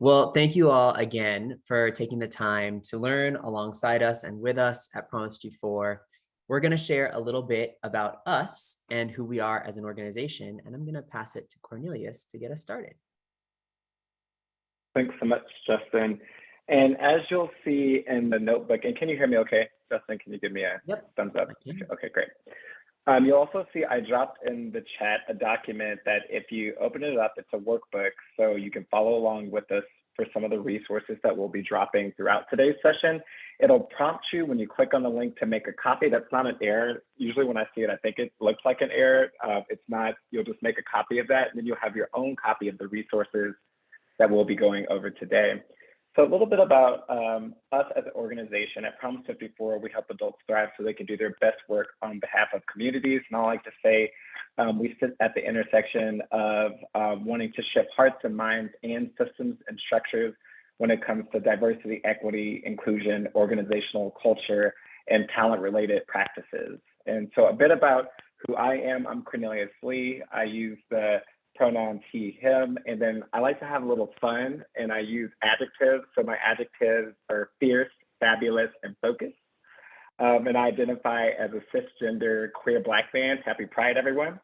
Well, thank you all again for taking the time to learn alongside us and with us at Promise G4. We're going to share a little bit about us and who we are as an organization, and I'm going to pass it to Cornelius to get us started. Thanks so much, Justin. And as you'll see in the notebook, and can you hear me okay? Justin, can you give me a thumbs up? Okay, great. You'll also see I dropped in the chat a document that if you open it up, it's a workbook, so you can follow along with us for some of the resources that we'll be dropping throughout today's session. It'll prompt you when you click on the link to make a copy. That's not an error. Usually when I see it, I think it looks like an error. It's not. You'll just make a copy of that, and then you'll have your own copy of the resources that we'll be going over today. So a little bit about us as an organization. At Promise 54, we help adults thrive so they can do their best work on behalf of communities. And I like to say we sit at the intersection of wanting to shift hearts and minds and systems and structures when it comes to diversity, equity, inclusion, organizational culture, and talent-related practices. And so a bit about who I am. I'm Cornelius Lee. I use the pronouns he, him, and then I like to have a little fun and I use adjectives. So my adjectives are fierce, fabulous, and focused. And I identify as a cisgender queer Black man. Happy Pride, everyone.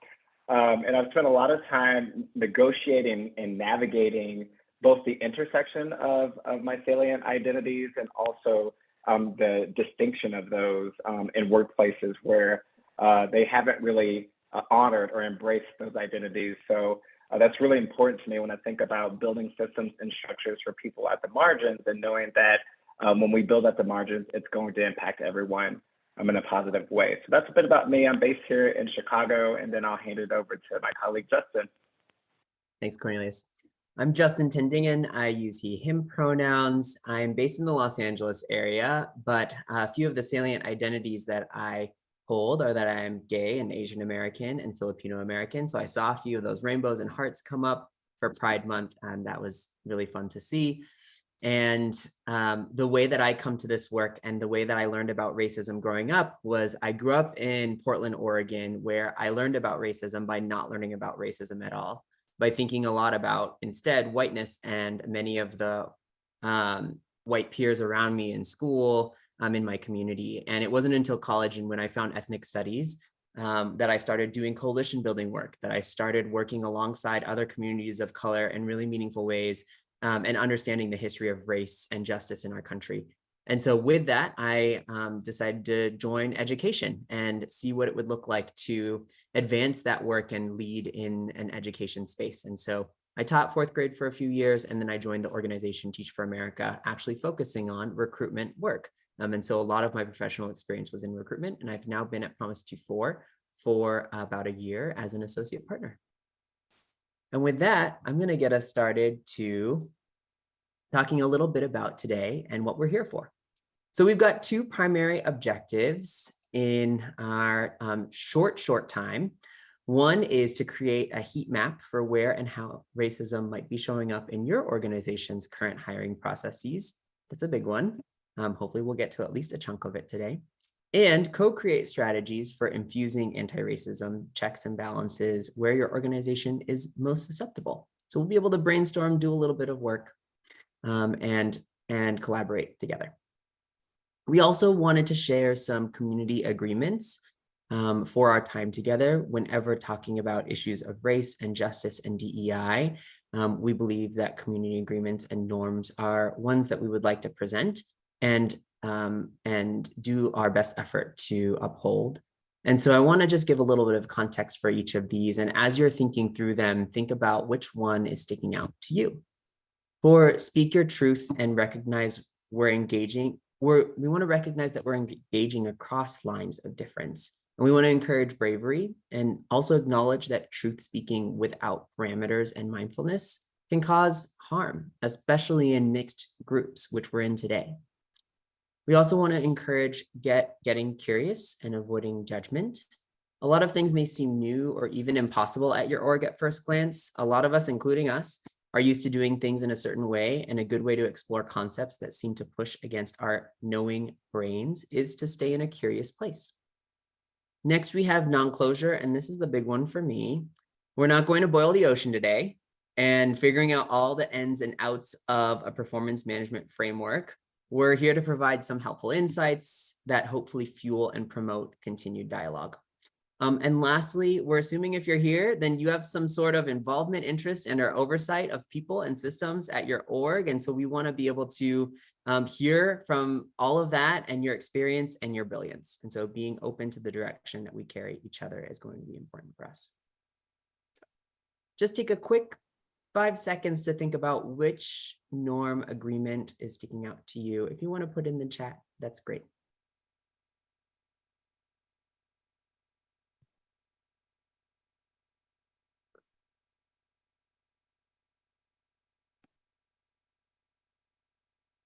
And I've spent a lot of time negotiating and navigating both the intersection of my salient identities and also the distinction of those in workplaces where they haven't really honored or embraced those identities. So that's really important to me when I think about building systems and structures for people at the margins and knowing that when we build at the margins, it's going to impact everyone in a positive way. So that's a bit about me. I'm based here in Chicago, and then I'll hand it over to my colleague, Justin. Thanks, Cornelius. I'm Justin Tendingen. I use he, him pronouns. I'm based in the Los Angeles area, but a few of the salient identities that I hold are that I'm gay and Asian American and Filipino American. So I saw a few of those rainbows and hearts come up for Pride Month, and that was really fun to see. And the way that I come to this work and the way that I learned about racism growing up was I grew up in Portland, Oregon, where I learned about racism by not learning about racism at all, by thinking a lot about instead whiteness and many of the white peers around me in school, in my community. And it wasn't until college and when I found ethnic studies that I started doing coalition building work, that I started working alongside other communities of color in really meaningful ways and understanding the history of race and justice in our country. And so with that, I decided to join education and see what it would look like to advance that work and lead in an education space. And so I taught fourth grade for a few years, and then I joined the organization Teach for America, actually focusing on recruitment work. And so a lot of my professional experience was in recruitment, and I've now been at Promise G4 for about a year as an associate partner. And with that, I'm going to get us started to talking a little bit about today and what we're here for. So we've got two primary objectives in our short time. One is to create a heat map for where and how racism might be showing up in your organization's current hiring processes. That's a big one. Hopefully we'll get to at least a chunk of it today. And co-create strategies for infusing anti-racism checks and balances where your organization is most susceptible. So we'll be able to brainstorm, do a little bit of work, and collaborate together. We also wanted to share some community agreements for our time together whenever talking about issues of race and justice and DEI. We believe that community agreements and norms are ones that we would like to present and do our best effort to uphold. And so I want to just give a little bit of context for each of these. And as you're thinking through them, think about which one is sticking out to you. For speak your truth and recognize we're engaging, we want to recognize that we're engaging across lines of difference. And we want to encourage bravery and also acknowledge that truth speaking without parameters and mindfulness can cause harm, especially in mixed groups, which we're in today. We also want to encourage getting curious and avoiding judgment. A lot of things may seem new or even impossible at your org at first glance. A lot of us, including us, are used to doing things in a certain way, and a good way to explore concepts that seem to push against our knowing brains is to stay in a curious place. Next, we have non-closure, and this is the big one for me. We're not going to boil the ocean today. and figuring out all the ins and outs of a performance management framework. We're here to provide some helpful insights that hopefully fuel and promote continued dialogue. And lastly, we're assuming if you're here, then you have some sort of involvement, interest, and or oversight of people and systems at your org. And so we want to be able to hear from all of that and your experience and your brilliance. And so being open to the direction that we carry each other is going to be important for us. So just take a quick 5 seconds to think about which norm agreement is sticking out to you. If you want to put in the chat, that's great.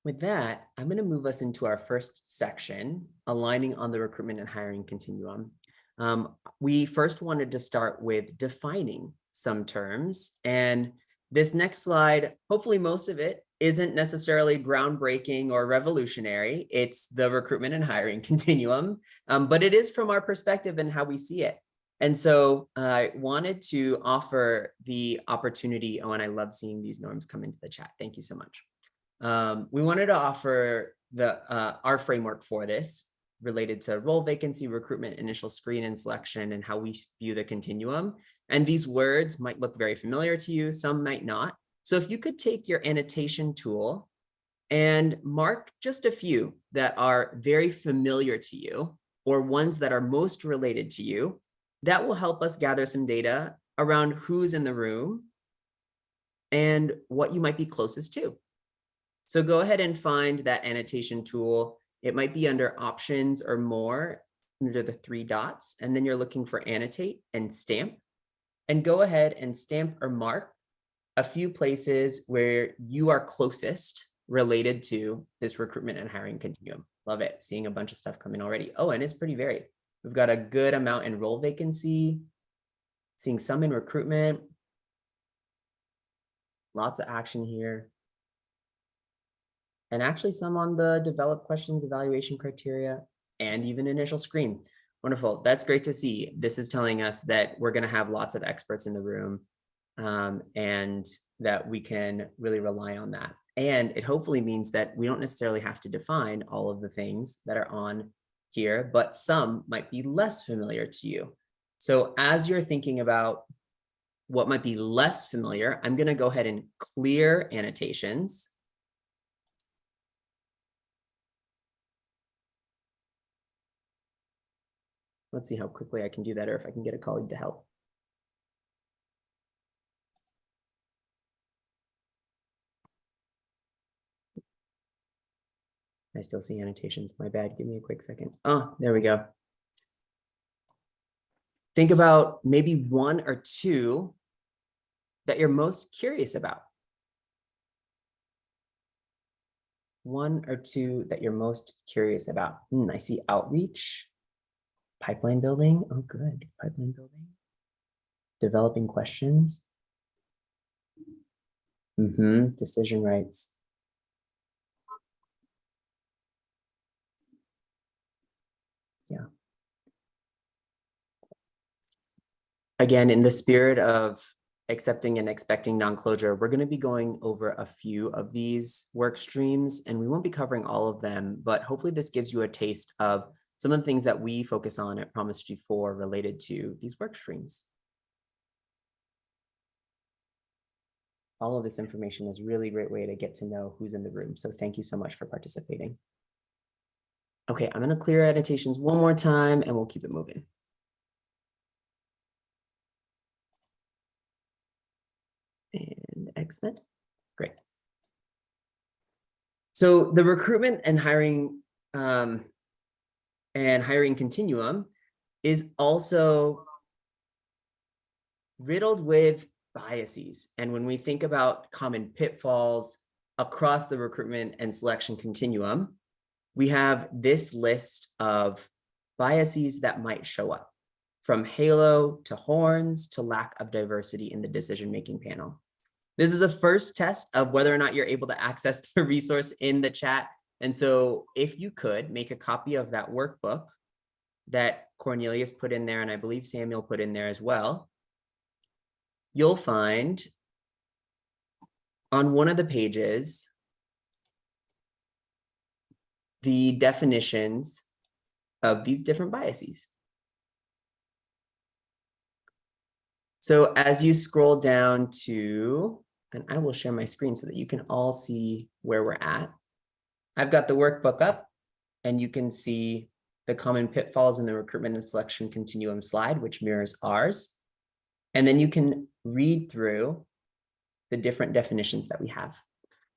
With that, I'm going to move us into our first section, aligning on the recruitment and hiring continuum. We first wanted to start with defining some terms, and this next slide, hopefully most of it isn't necessarily groundbreaking or revolutionary. It's the recruitment and hiring continuum, but it is from our perspective and how we see it. And so I wanted to offer the opportunity, oh, and I love seeing these norms come into the chat. Thank you so much. We wanted to offer our framework for this related to role vacancy, recruitment, initial screen and selection, and how we view the continuum. And these words might look very familiar to you, some might not. So if you could take your annotation tool and mark just a few that are very familiar to you or ones that are most related to you, that will help us gather some data around who's in the room and what you might be closest to. So go ahead and find that annotation tool. It might be under options or more under the 3 dots, and then you're looking for annotate and stamp, and go ahead and stamp or mark a few places where you are closest related to this recruitment and hiring continuum. Love it. Seeing a bunch of stuff come in already. Oh, and it's pretty varied. We've got a good amount in role vacancy, seeing some in recruitment, lots of action here. And actually some on the develop questions, evaluation criteria, and even initial screen. Wonderful. That's great to see. This is telling us that we're going to have lots of experts in the room and that we can really rely on that. And it hopefully means that we don't necessarily have to define all of the things that are on here, but some might be less familiar to you. So as you're thinking about what might be less familiar, I'm going to go ahead and clear annotations. Let's see how quickly I can do that, or if I can get a colleague to help. I still see annotations. My bad. Give me a quick second. Oh, there we go. Think about maybe 1 or 2 that you're most curious about. 1 or 2 that you're most curious about. I see outreach. Pipeline building, oh good, pipeline building. Developing questions. Decision rights. Yeah. Again, in the spirit of accepting and expecting non-closure, we're going to be going over a few of these work streams, and we won't be covering all of them, but hopefully this gives you a taste of some of the things that we focus on at Promise G4 related to these work streams. All of this information is a really great way to get to know who's in the room. So thank you so much for participating. Okay, I'm going to clear annotations one more time and we'll keep it moving. And exit. Great. So the recruitment and hiring continuum is also riddled with biases. And when we think about common pitfalls across the recruitment and selection continuum, we have this list of biases that might show up, from halo to horns to lack of diversity in the decision-making panel. This is a first test of whether or not you're able to access the resource in the chat. And so if you could make a copy of that workbook that Cornelius put in there, and I believe Samuel put in there as well, you'll find on one of the pages the definitions of these different biases. So as you scroll down to, and I will share my screen so that you can all see where we're at. I've got the workbook up, and you can see the common pitfalls in the recruitment and selection continuum slide, which mirrors ours. And then you can read through the different definitions that we have.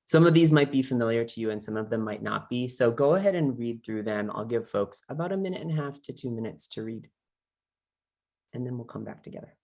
Some of these might be familiar to you and some of them might not be. So go ahead and read through them. I'll give folks about 1.5 to 2 minutes to read. And then we'll come back together.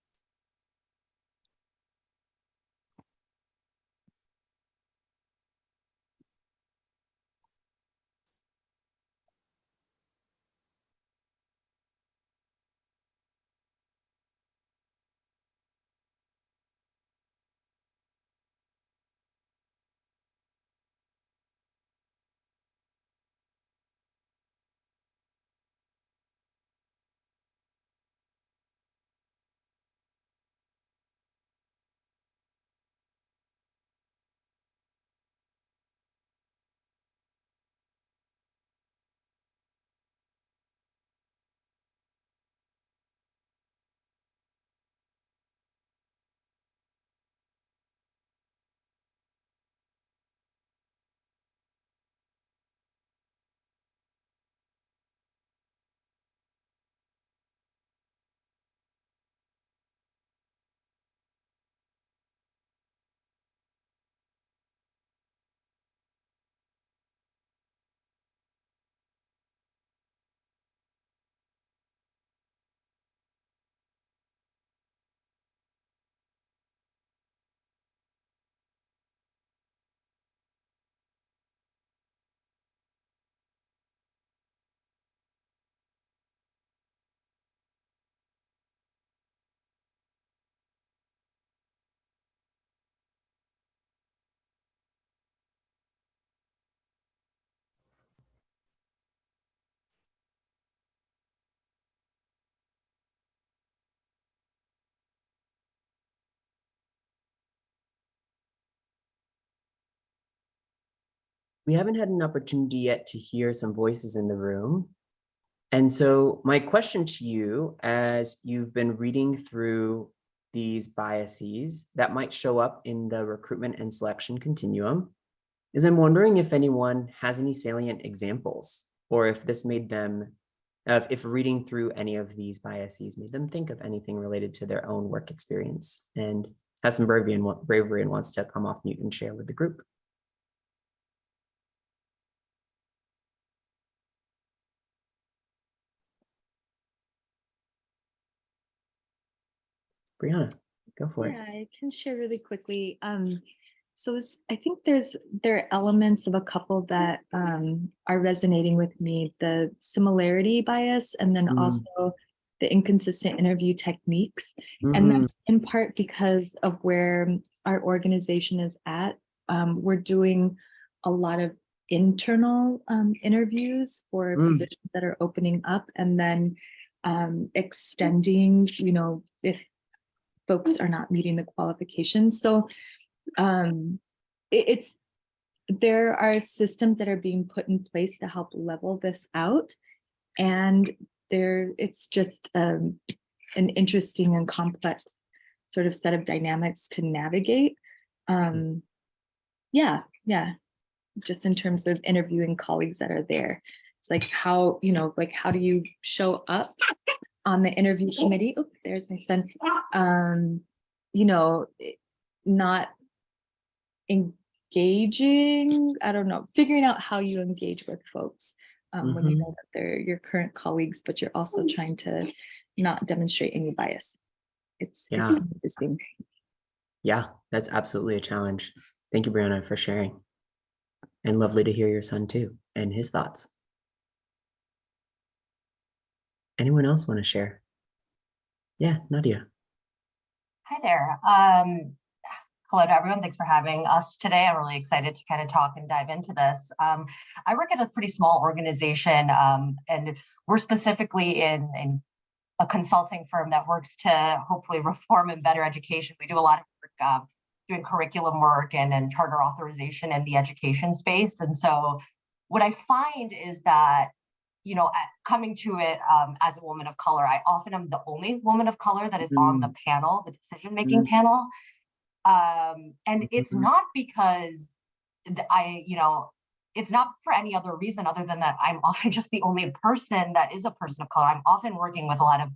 We haven't had an opportunity yet to hear some voices in the room. And so my question to you, as you've been reading through these biases that might show up in the recruitment and selection continuum, is I'm wondering if anyone has any salient examples, or if this made them, if reading through any of these biases made them think of anything related to their own work experience, and has some bravery and wants to come off mute and share with the group. Brianna, go for it. Yeah, I can share really quickly. I think there are elements of a couple that are resonating with me: the similarity bias, and then also the inconsistent interview techniques. And that's in part because of where our organization is at. We're doing a lot of internal interviews for positions that are opening up, and then extending, if folks are not meeting the qualifications. So there are systems that are being put in place to help level this out. And it's just an interesting and complex sort of set of dynamics to navigate. Yeah, just in terms of interviewing colleagues that are there. It's like how do you show up on the interview committee? Oh, there's my son. Not engaging, I don't know, figuring out how you engage with folks when you know that they're your current colleagues, but you're also trying to not demonstrate any bias. It's interesting. Yeah, that's absolutely a challenge. Thank you, Brianna, for sharing. And lovely to hear your son too, and his thoughts. Anyone else want to share? Yeah, Nadia. Hi there. Hello to everyone. Thanks for having us today. I'm really excited to kind of talk and dive into this. I work at a pretty small organization, and we're specifically in a consulting firm that works to hopefully reform and better education. We do a lot of work doing curriculum work and charter authorization in the education space. And so what I find is that, you know, coming to it as a woman of color, I often am the only woman of color that is on the panel, the decision-making panel. And it's not because it's not for any other reason other than that I'm often just the only person that is a person of color. I'm often working with a lot of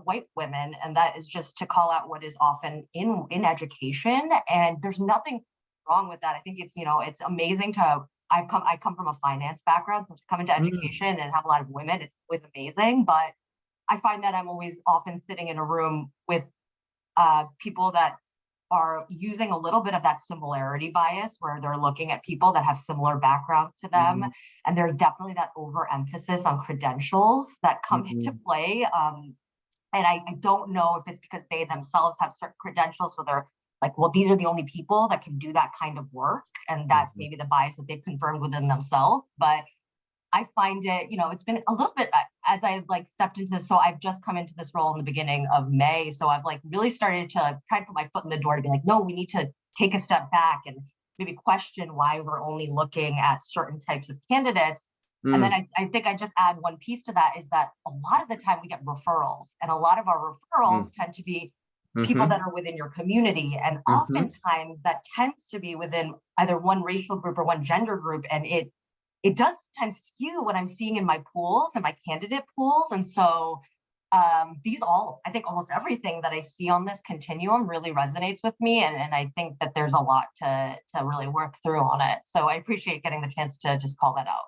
white women, and that is just to call out what is often in education. And there's nothing wrong with that. I think it's, it's amazing to, I come from a finance background, so to come into education and have a lot of women, it's always amazing. But I find that I'm always often sitting in a room with people that are using a little bit of that similarity bias, where they're looking at people that have similar backgrounds to them. And there's definitely that overemphasis on credentials that come into play. And I don't know if it's because they themselves have certain credentials, so they're like, well, these are the only people that can do that kind of work. And that's maybe the bias that they've confirmed within themselves. But I find it, it's been a little bit as I stepped into this. So I've just come into this role in the beginning of May. So I've really started to try to put my foot in the door to be like, no, we need to take a step back and maybe question why we're only looking at certain types of candidates. And then I think I just add one piece to that, is that a lot of the time we get referrals, and a lot of our referrals tend to be people that are within your community. And oftentimes that tends to be within either one racial group or one gender group. And it does sometimes skew what I'm seeing in my pools and my candidate pools. And so I think almost everything that I see on this continuum really resonates with me. And I think that there's a lot to really work through on it. So I appreciate getting the chance to just call that out.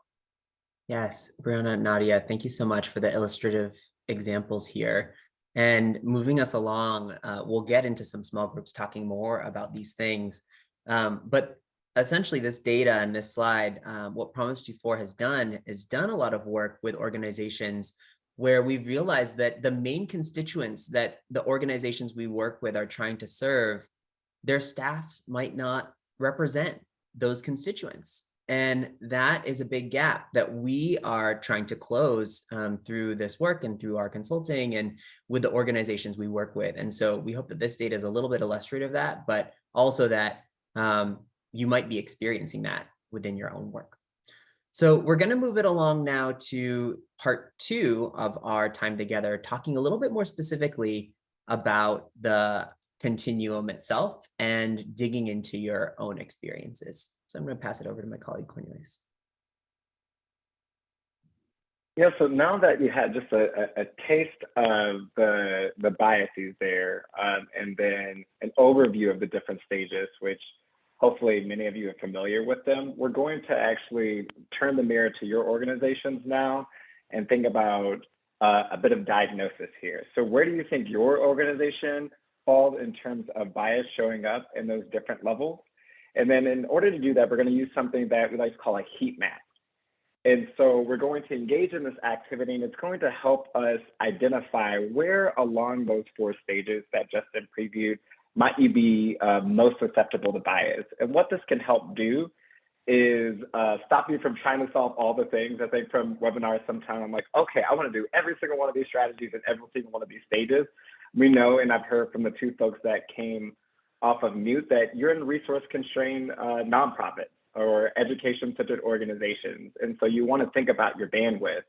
Yes, Brianna, Nadia, thank you so much for the illustrative examples here. And moving us along, we'll get into some small groups talking more about these things. But essentially this data and this slide, what Promise 24 has done is done a lot of work with organizations where we've realized that the main constituents that the organizations we work with are trying to serve, their staffs might not represent those constituents. And that is a big gap that we are trying to close through this work and through our consulting and with the organizations we work with. And so we hope that this data is a little bit illustrative of that, but also that you might be experiencing that within your own work. So we're going to move it along now to part 2 of our time together, talking a little bit more specifically about the continuum itself and digging into your own experiences. So I'm going to pass it over to my colleague, Cornelius. Yeah, so now that you had just a taste of the biases there, and then an overview of the different stages, which hopefully many of you are familiar with them, we're going to actually turn the mirror to your organizations now and think about a bit of diagnosis here. So where do you think your organization falls in terms of bias showing up in those different levels? And then in order to do that, we're going to use something that we like to call a heat map. And so we're going to engage in this activity, and it's going to help us identify where along those 4 stages that Justin previewed might you be most susceptible to bias. And what this can help do is stop you from trying to solve all the things. I think from webinars, sometimes I'm like, okay, I want to do every single one of these strategies and every single one of these stages. We know, and I've heard from the 2 folks that came off of mute, that you're in resource-constrained nonprofits or education-centered organizations. And so you want to think about your bandwidth.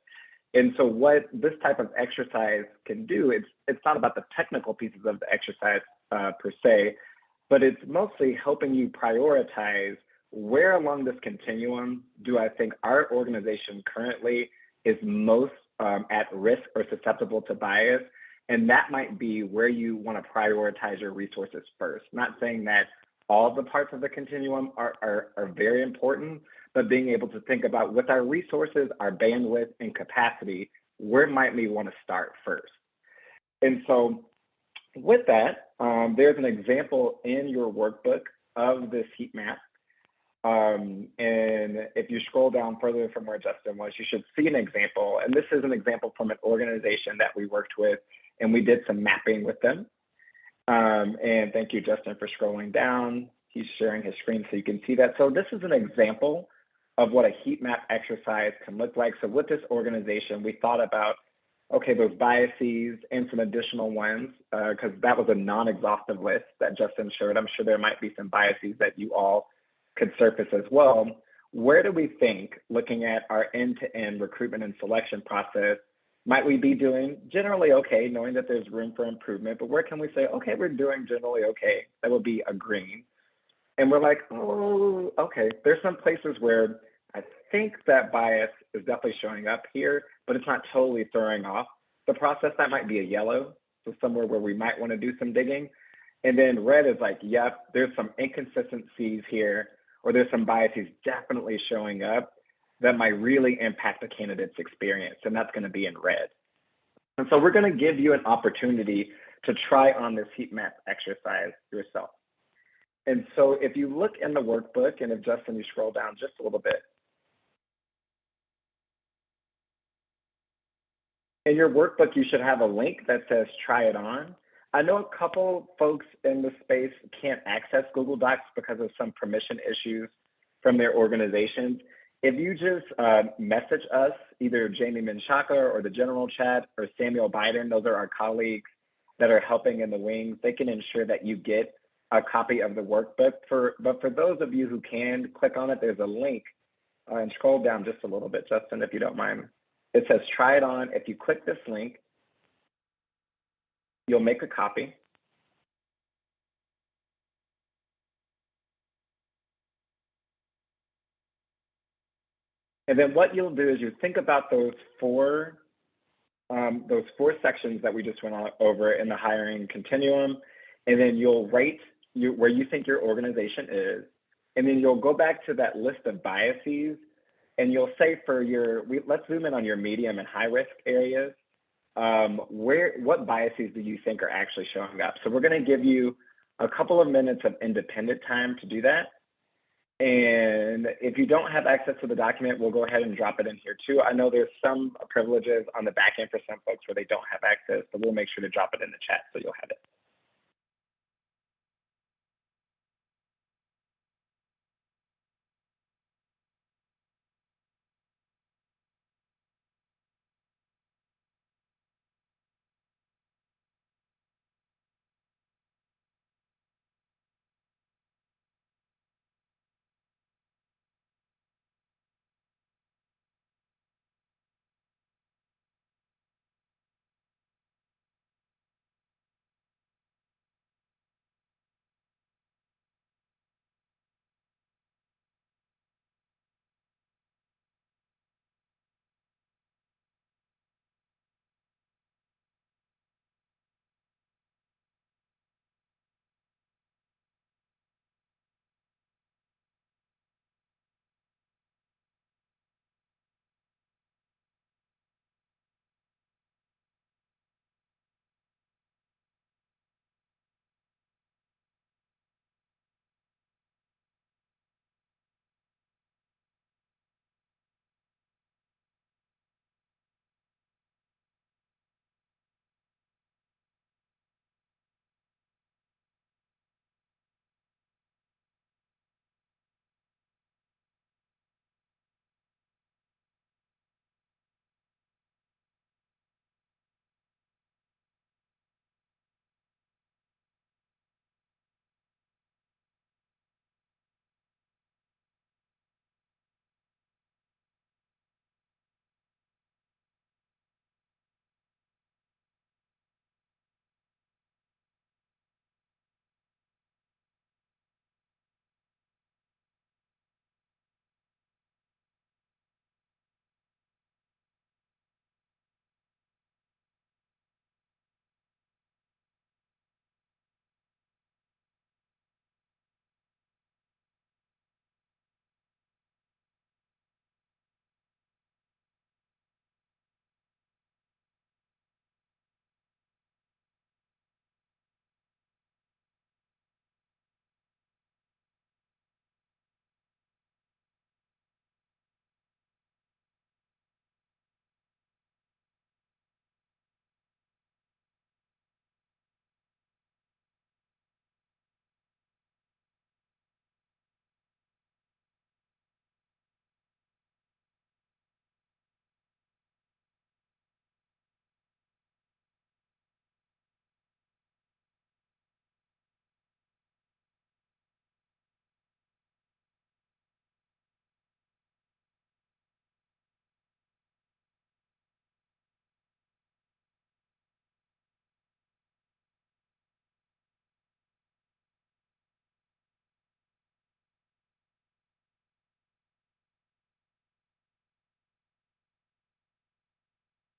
And so what this type of exercise can do, it's not about the technical pieces of the exercise per se, but it's mostly helping you prioritize where along this continuum do I think our organization currently is most at risk or susceptible to bias. And that might be where you want to prioritize your resources first. Not saying that all the parts of the continuum are very important, but being able to think about with our resources, our bandwidth and capacity, where might we want to start first? And so with that, there's an example in your workbook of this heat map. And if you scroll down further from where Justin was, you should see an example. And this is an example from an organization that we worked with, and we did some mapping with them. And thank you, Justin, for scrolling down. He's sharing his screen so you can see that. So this is an example of what a heat map exercise can look like. So with this organization, we thought about okay, those biases and some additional ones, because that was a non-exhaustive list that Justin showed. I'm sure there might be some biases that you all could surface as well. Where do we think, looking at our end-to-end recruitment and selection process, might we be doing generally okay, knowing that there's room for improvement, but where can we say, okay, we're doing generally okay? That would be a green. And we're like, oh, okay, there's some places where I think that bias is definitely showing up here, but it's not totally throwing off the process. That might be a yellow, so somewhere where we might want to do some digging. And then red is like, yep, there's some inconsistencies here, or there's some biases definitely showing up that might really impact the candidate's experience, and that's going to be in red. And so we're going to give you an opportunity to try on this heat map exercise yourself. And so if you look in the workbook, and if Justin, you scroll down just a little bit, in your workbook, you should have a link that says try it on. I know a couple folks in the space can't access Google Docs because of some permission issues from their organizations. If you just message us, either Jamie Menchaca or the general chat or Samuel Biden, those are our colleagues that are helping in the wings, they can ensure that you get a copy of the workbook. But for those of you who can, click on it, there's a link, and scroll down just a little bit, Justin, if you don't mind. It says try it on. If you click this link, you'll make a copy. And then what you'll do is you think about those four sections that we just went over in the hiring continuum, and then you'll rate where you think your organization is, and then you'll go back to that list of biases, and you'll say for let's zoom in on your medium and high risk areas. What biases do you think are actually showing up? So we're going to give you a couple of minutes of independent time to do that. And if you don't have access to the document, we'll go ahead and drop it in here too. I know there's some privileges on the back end for some folks where they don't have access, but we'll make sure to drop it in the chat so you'll have it.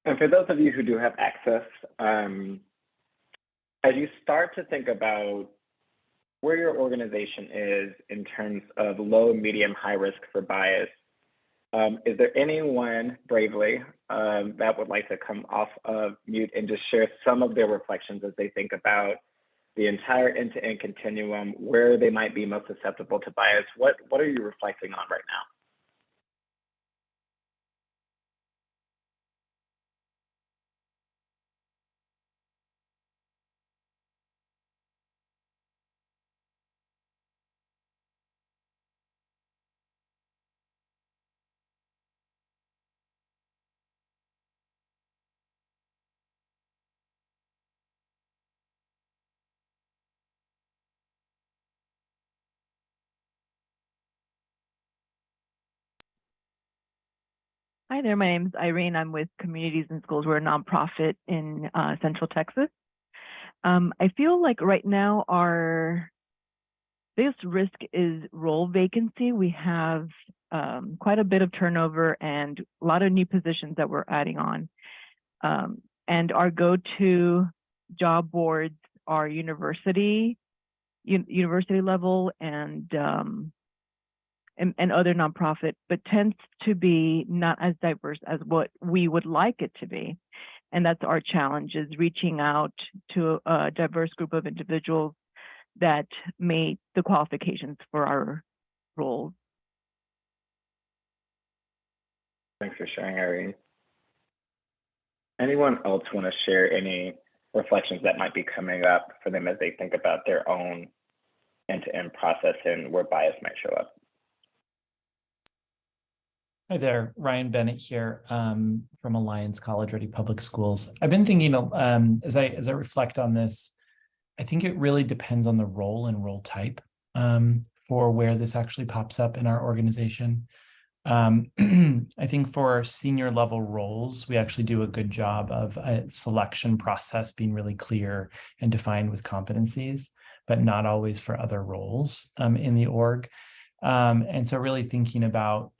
And for those of you who do have access, as you start to think about where your organization is in terms of low, medium, high risk for bias, is there anyone bravely that would like to come off of mute and just share some of their reflections as they think about the entire end-to-end continuum, where they might be most susceptible to bias? What are you reflecting on right now? Hi there, my name is Irene. I'm with Communities in Schools. We're a nonprofit in Central Texas. I feel like right now our biggest risk is role vacancy. We have quite a bit of turnover and a lot of new positions that we're adding on. And our go-to job boards are university level and other nonprofit, but tends to be not as diverse as what we would like it to be. And that's our challenge, is reaching out to a diverse group of individuals that meet the qualifications for our roles. Thanks for sharing, Irene. Anyone else want to share any reflections that might be coming up for them as they think about their own end-to-end process and where bias might show up? Hi there, Ryan Bennett here from Alliance College Ready Public Schools. I've been thinking as I reflect on this, I think it really depends on the role and role type for where this actually pops up in our organization. I think for senior level roles, we actually do a good job of a selection process being really clear and defined with competencies, but not always for other roles in the org. And so really thinking about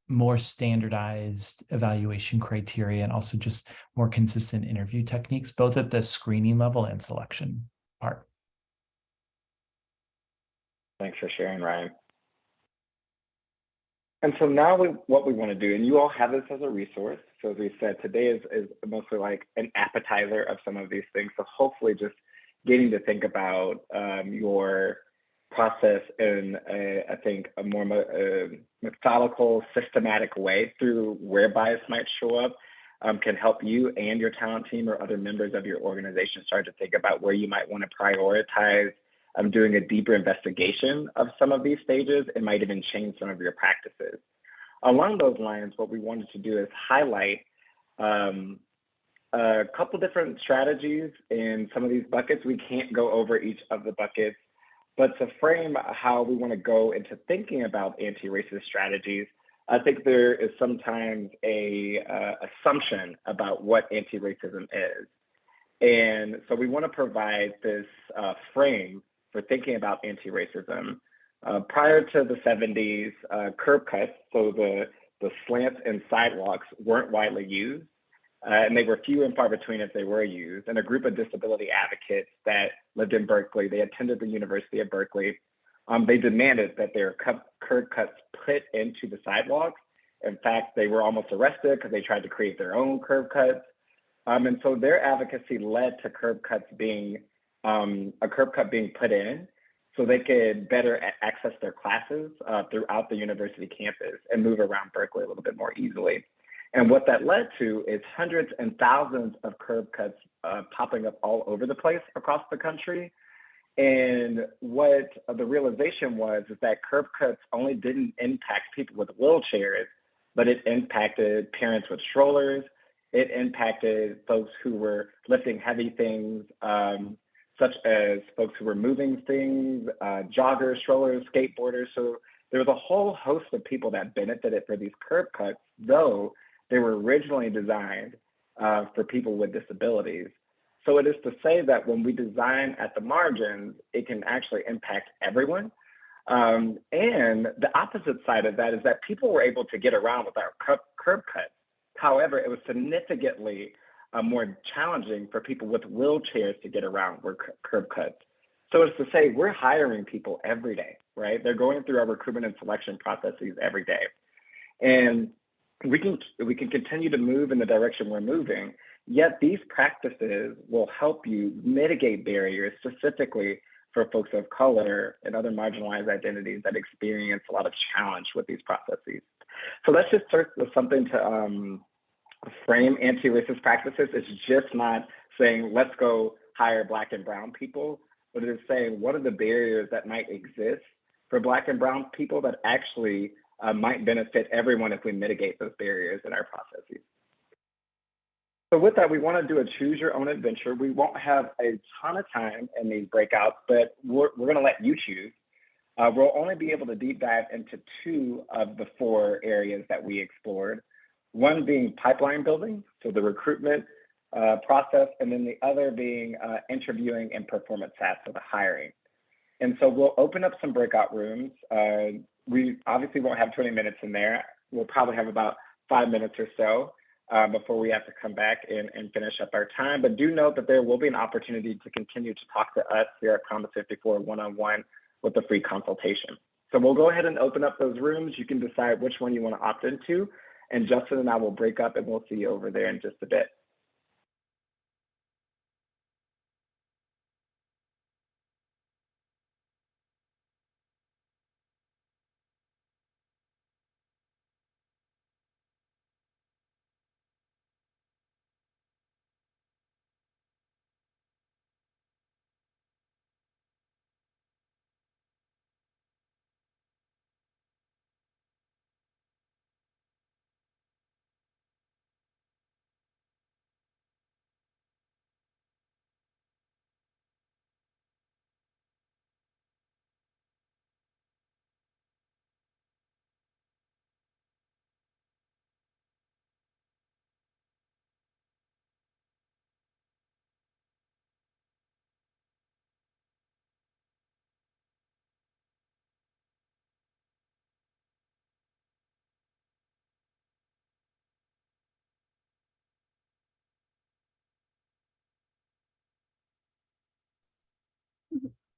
more standardized evaluation criteria and also just more consistent interview techniques, both at the screening level and selection part. Thanks for sharing, Ryan. And so now what we want to do, and you all have this as a resource. So as we said, today is mostly like an appetizer of some of these things. So hopefully just getting to think about your process in I think a more methodical, systematic way through where bias might show up can help you and your talent team or other members of your organization start to think about where you might want to prioritize doing a deeper investigation of some of these stages. It might even change some of your practices. Along those lines, what we wanted to do is highlight a couple different strategies in some of these buckets. We can't go over each of the buckets, but to frame how we want to go into thinking about anti-racist strategies, I think there is sometimes a assumption about what anti-racism is. And so we want to provide this frame for thinking about anti-racism. Prior to the 70s, curb cuts, so the slants and sidewalks weren't widely used. And they were few and far between if they were used. And a group of disability advocates that lived in Berkeley, they attended the University of Berkeley. They demanded that their curb cuts put into the sidewalks. In fact, they were almost arrested because they tried to create their own curb cuts. And so their advocacy led to curb cuts being, a curb cut being put in so they could better access their classes throughout the university campus and move around Berkeley a little bit more easily. And what that led to is hundreds and thousands of curb cuts popping up all over the place across the country. And what the realization was is that curb cuts only didn't impact people with wheelchairs, but it impacted parents with strollers. It impacted folks who were lifting heavy things, such as folks who were moving things, joggers, strollers, skateboarders. So there was a whole host of people that benefited from these curb cuts, though they were originally designed for people with disabilities. So it is to say that when we design at the margins, it can actually impact everyone. And the opposite side of that is that people were able to get around without curb cuts However, it was significantly more challenging for people with wheelchairs to get around where curb cuts. So it's to say we're hiring people every day, right? They're going through our recruitment and selection processes every day. And we can continue to move in the direction we're moving, yet these practices will help you mitigate barriers specifically for folks of color and other marginalized identities that experience a lot of challenge with these processes. So let's just start with something to frame anti-racist practices. It's just not saying, let's go hire Black and brown people, but it is saying, what are the barriers that might exist for Black and brown people that actually might benefit everyone if we mitigate those barriers in our processes. So with that, we want to do a choose your own adventure. We won't have a ton of time in these breakouts, but we're going to let you choose. We'll only be able to deep dive into 2 of the 4 areas that we explored. One being pipeline building, so the recruitment process, and then the other being interviewing and performance tasks, so the hiring. And so we'll open up some breakout rooms. We obviously won't have 20 minutes in there. We'll probably have about 5 minutes or so before we have to come back and finish up our time. But do note that there will be an opportunity to continue to talk to us here at Promise 54 one-on-one with a free consultation. So we'll go ahead and open up those rooms. You can decide which one you want to opt into. And Justin and I will break up and we'll see you over there in just a bit.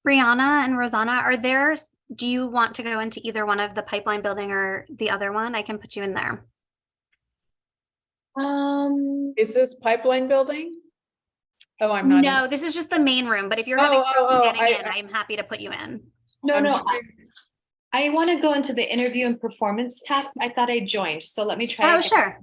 Brianna and Rosanna, do you want to go into either one of the pipeline building or the other one? I can put you in there. Is this pipeline building? Oh, I'm not. No, this is just the main room, but if you're having trouble getting in, I'm happy to put you in. No, I want to go into the interview and performance task. I thought I joined, so let me try. Oh, sure.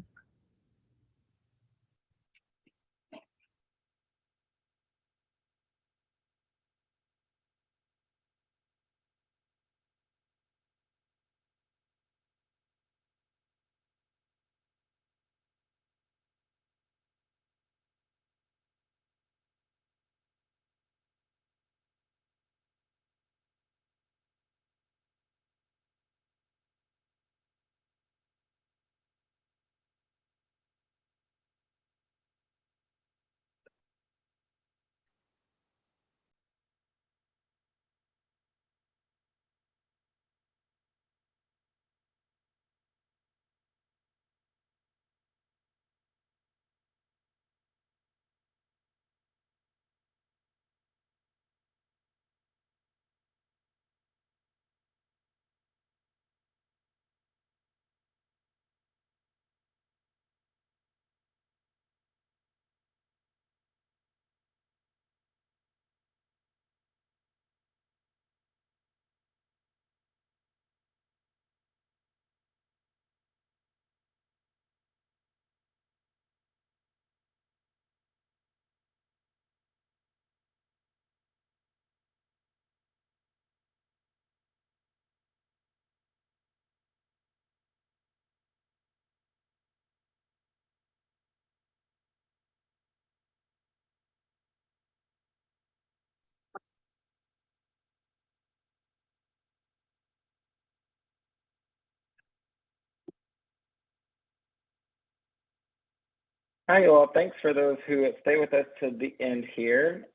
Hi, all. Thanks for those who stay with us to the end here.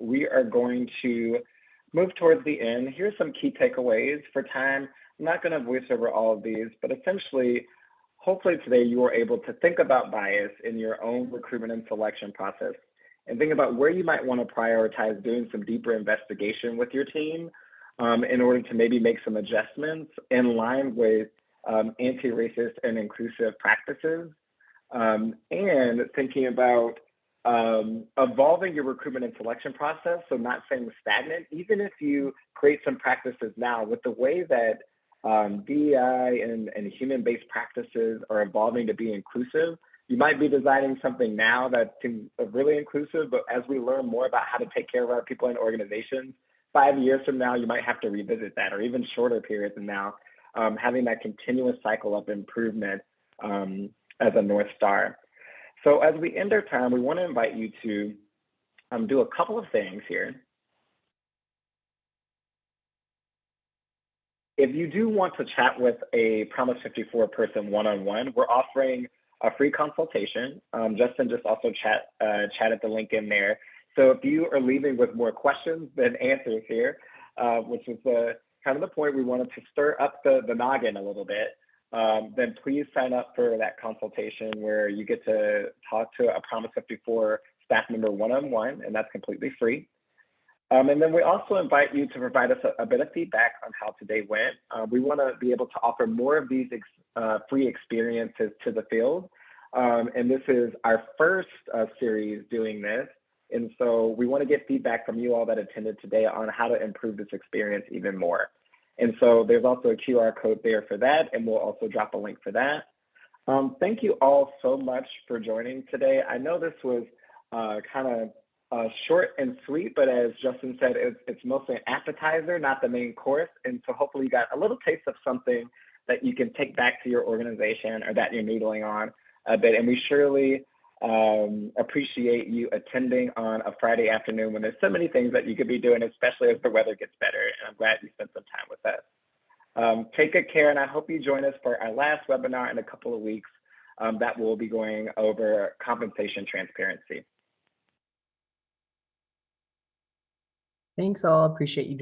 We are going to move towards the end. Here's some key takeaways for time. I'm not going to voice over all of these, but essentially, hopefully today you were able to think about bias in your own recruitment and selection process and think about where you might want to prioritize doing some deeper investigation with your team in order to maybe make some adjustments in line with anti-racist and inclusive practices, and thinking about evolving your recruitment and selection process, so not staying stagnant, even if you create some practices now with the way that DEI and human-based practices are evolving to be inclusive. You might be designing something now that's really inclusive, but as we learn more about how to take care of our people in organizations, 5 years from now, you might have to revisit that, or even shorter periods from now, having that continuous cycle of improvement as a North Star. So as we end our time, we want to invite you to do a couple of things here. If you do want to chat with a Promise 54 person one-on-one, we're offering a free consultation. Justin just also chatted the link in there. So if you are leaving with more questions than answers here, which is kind of the point we wanted to stir up the noggin a little bit, then please sign up for that consultation where you get to talk to a Promise 54 staff member one-on-one, and that's completely free. And then we also invite you to provide us a bit of feedback on how today went. We want to be able to offer more of these free experiences to the field. And this is our first series doing this. And so we want to get feedback from you all that attended today on how to improve this experience even more. And so there's also a QR code there for that, and we'll also drop a link for that. Thank you all so much for joining today. I know this was kind of short and sweet, but as Justin said, it's mostly an appetizer, not the main course. And so hopefully you got a little taste of something that you can take back to your organization or that you're noodling on a bit. And we surely appreciate you attending on a Friday afternoon when there's so many things that you could be doing, especially as the weather gets better. And I'm glad you spent some time with us. Take good care, and I hope you join us for our last webinar in a couple of weeks that will be going over compensation transparency. Thanks all, appreciate you joining.